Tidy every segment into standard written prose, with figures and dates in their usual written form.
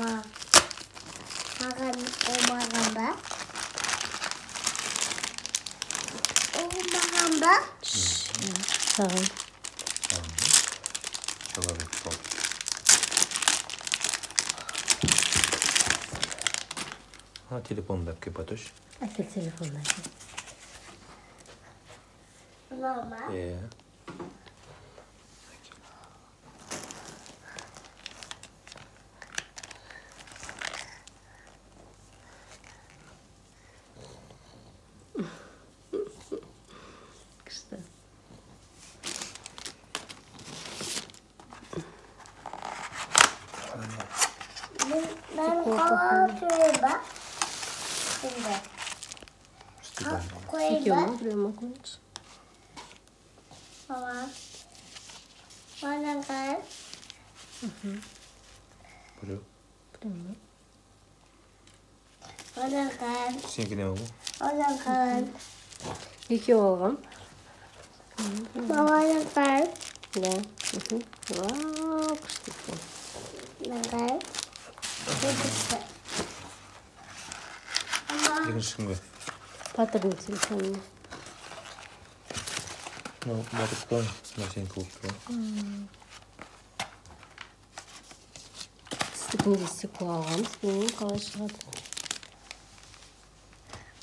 Mаған olmagan ba? Olmagan ba? Sağ ol. Человек тот. Телефон да көпатыш. Әкел телефонla. Normal. Kışta. Ben kola koyayım bak. Şimdi. Koyayım Çekiyor bak. mu? Buraya mı koyuyorsun? Mama. Bana kal. Buraya. Buraya mı? Bana kal. Seninki ne oldu? Bana kal. İki oğlum. Bana kal. Ya. Vau, kışta. Bana kal. Ama Екінші кімге? Батырдың телефонына. Батып қой. Сенікі болып тұр. Сіздің де стекло алғанбыз. Білмеймін қалай шығады.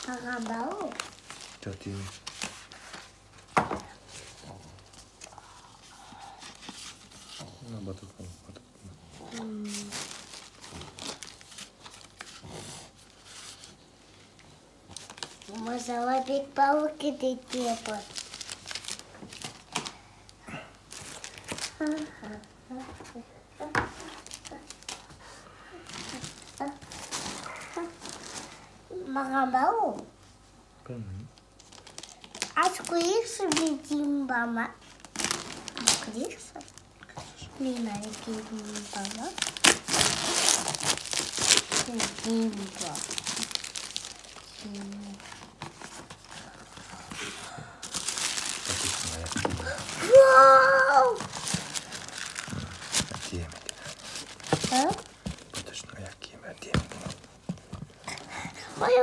маған ба ол? Жоқ деймін. Батып қой. Masala bir balık gitti yapar. Mаған ba o? Bilmiyorum. Aç koyuyorsun bizim bana. Aç koyuyorsun. Neyle giydim bana? Giydim bana. Батышның аяқ киімі. Wow! Әдемі. Ha? Батышның аяқ киімі әдемі. Baya.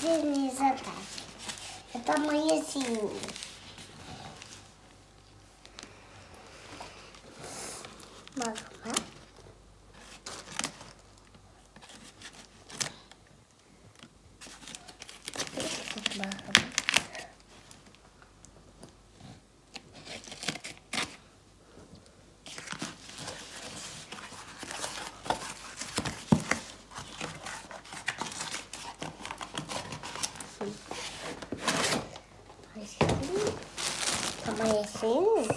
Сильный задай. Это мои сильные. Мама. Мои сильные.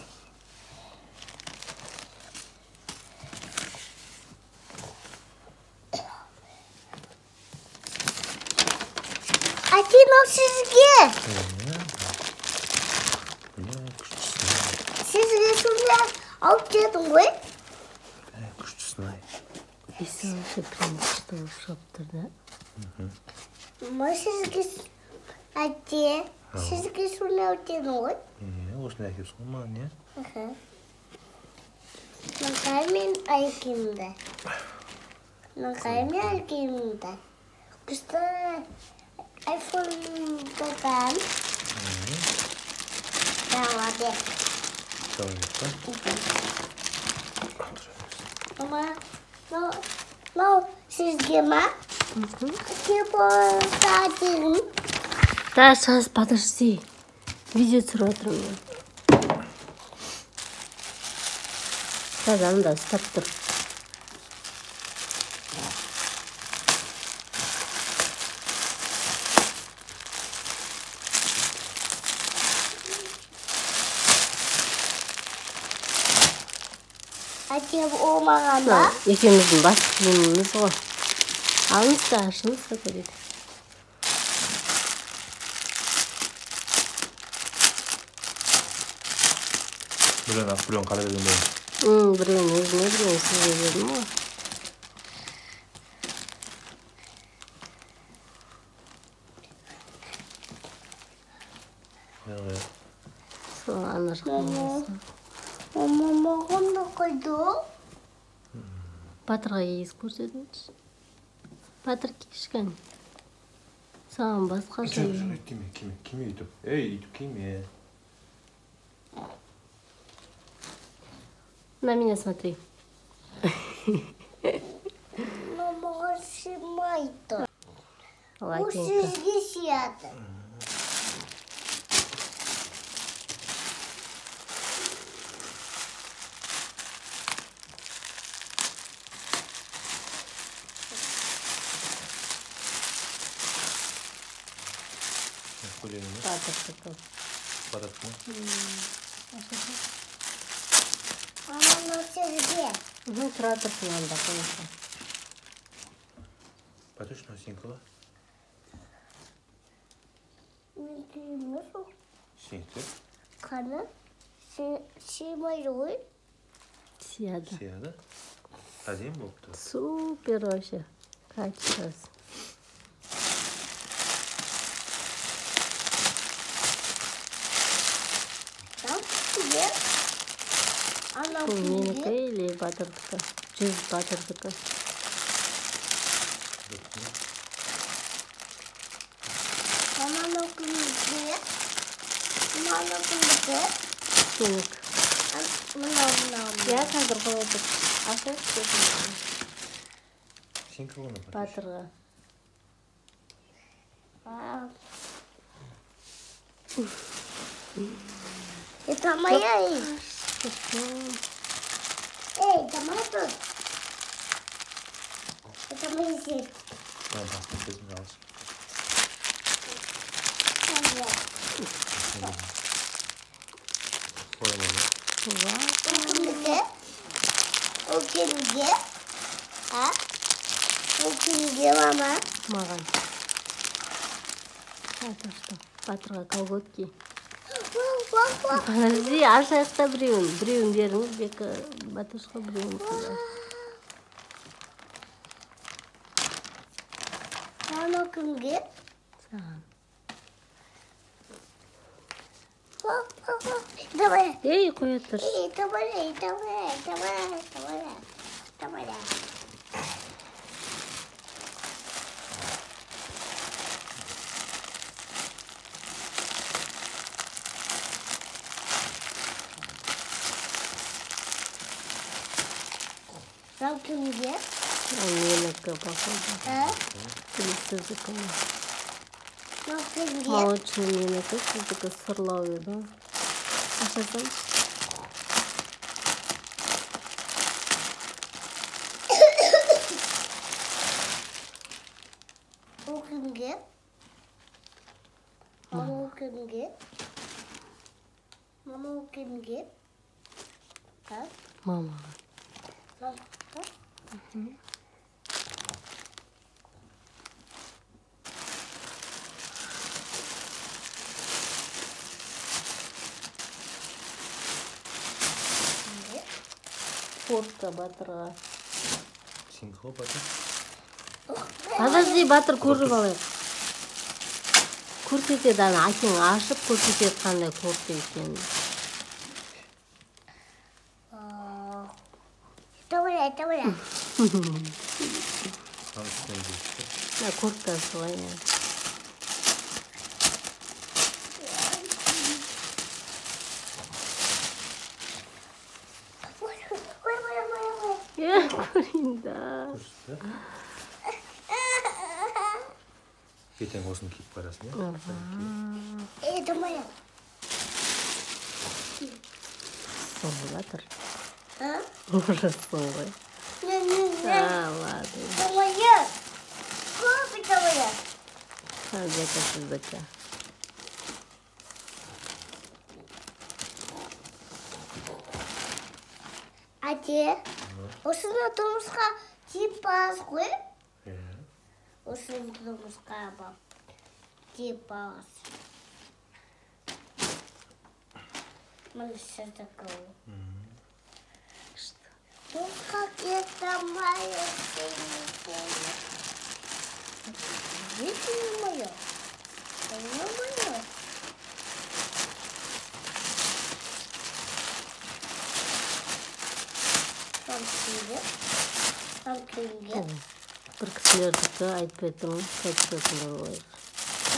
Один sizge. Sizge şurada alıp geldim koy. Күштісін ай. Есің алшы прям күшті болып шығып тұр да. Мы sizge әте. Sizge şurada alıp geldim koy. Осындай әкеп солма, не? Накаймен айкимді. Накаймен айкимді. Күшті iPhone доған. Молодец. Человек, да? Мама, sizge ма? Телефон. Да, сейчас подожди. Видео түсіріп отырмын мен. Қазір да ұстап тұр. Әкем олмағанда. Екеуміздің бас киіміміз ғой. Алыңыз да ашыңыз да көреді. Біреуін қара берген бе? Біреуін өзіне, біреуін сізге бердім ғой. 그래. Сол ана жақтан болса. Мама маған қойды. Батырға кигізіп көрсетіңізші. Батыр кигішкен. Саған басқаша. Киме үйтіп. Ей, үйтіп киме. На меня смотри. Мамаға сыймайды. Бұл Латинка. сізге сияды. Көлеміне. Батырдікі. Батырдық мы? Маманың сізге. Тұра тұрсын анда қойса. Батыршын сенкі ба? Мен күйміз ол. Сенкі? Қаны сыймайды ғой. Сияды. Сияды? Әдем болыпты. Супер вообще. Качествосы. Там сізге. Ана Бұл менікі күнге. или батырдікі? 100 батырдікі. Маманың күнге. Маманың күнге. Сенікі. Мынау. Я қазір қойдық. Аша көтін. Сенкі оны батыршы. Батырға. Это моя. Эй, это моя тут. Это моя здесь. Басын көзін алшы. Қоймады. О кімге? А? О кімге, мама? Маған. Это что? Батырға колготки. Подожди, ашаяқта біреуін. Біреуін беріңіз, бекі батыршқа біреуін қойды. Ана кімге? Саған. Давай. Ей, қоя тұрш. Давай. Там кімге? Менікі, походу. А? Или сіздікі ма? Там кімге? Молочный менікі, сіздікі сырлау еді. Ашасам? О кімге? Мама о кімге? Мама о кімге? А? Мамаға. Куртка батырға. Сенкі ғой батыр? Подожди, батыр көріп алайық. Көрсетеді, ана әкең ашып көрсетеді қандай куртка екенін. Давай. Там үстінен дейсті. На курткасы ғой. Көрейін, да. Көрсетті. Ертең осыны киіп барасың, иә? Это моя. Сол батыр. А? Ужасын ғой. Не. Ладно. Это моя. Как это моя? Сіздікі. Әте, осыны тұрмысқа тиіп барасыз ғой? Осыны тұрмысқа тиіп барасыз. Мына сіздікі. Ну как это моя синяя? Это не моя. Это не моя. Hamkenge. бір кісілердікі айтып еттің, қайтып еттіңдер ғой.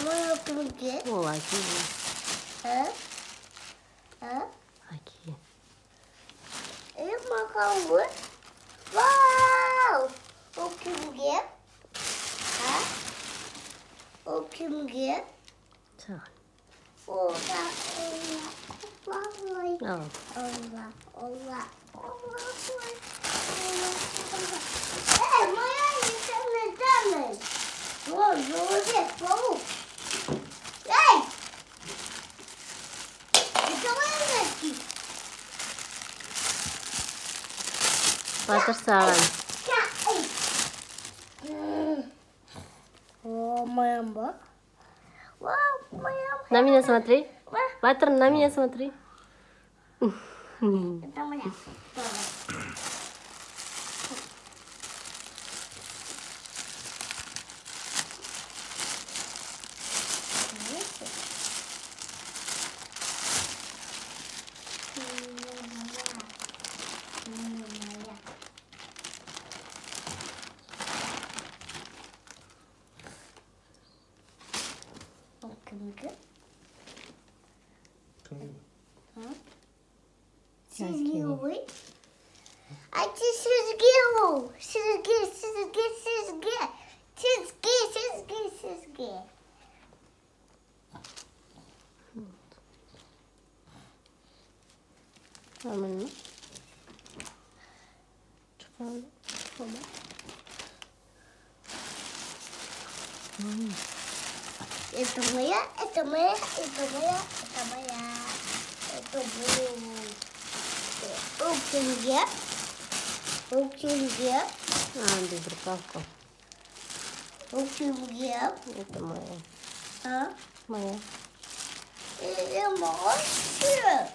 Hamkenge. Ол әке. Әке. Makan. Wow! O kimge? O kimge? Саған. Allah. Ал. Allah. Hey, Maya, yıkanır. Yoğurt, soğuk. Hey! Yıkamayın ki. Батыр саған. О, моя ба. Моя. На меня смотри. Батыр, на меня смотри. Это моя. Sizge ой. А ты Sizge. Нормально. Чекай. Это моя. Это моя. Укинге. Без рукавка. Укинге. Это моя. А? Моя. Я молодец.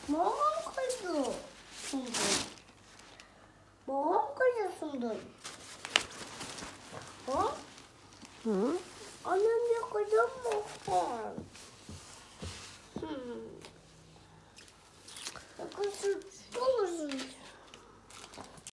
Молодец. Молодец. О? Она мне куда махает. Я хочу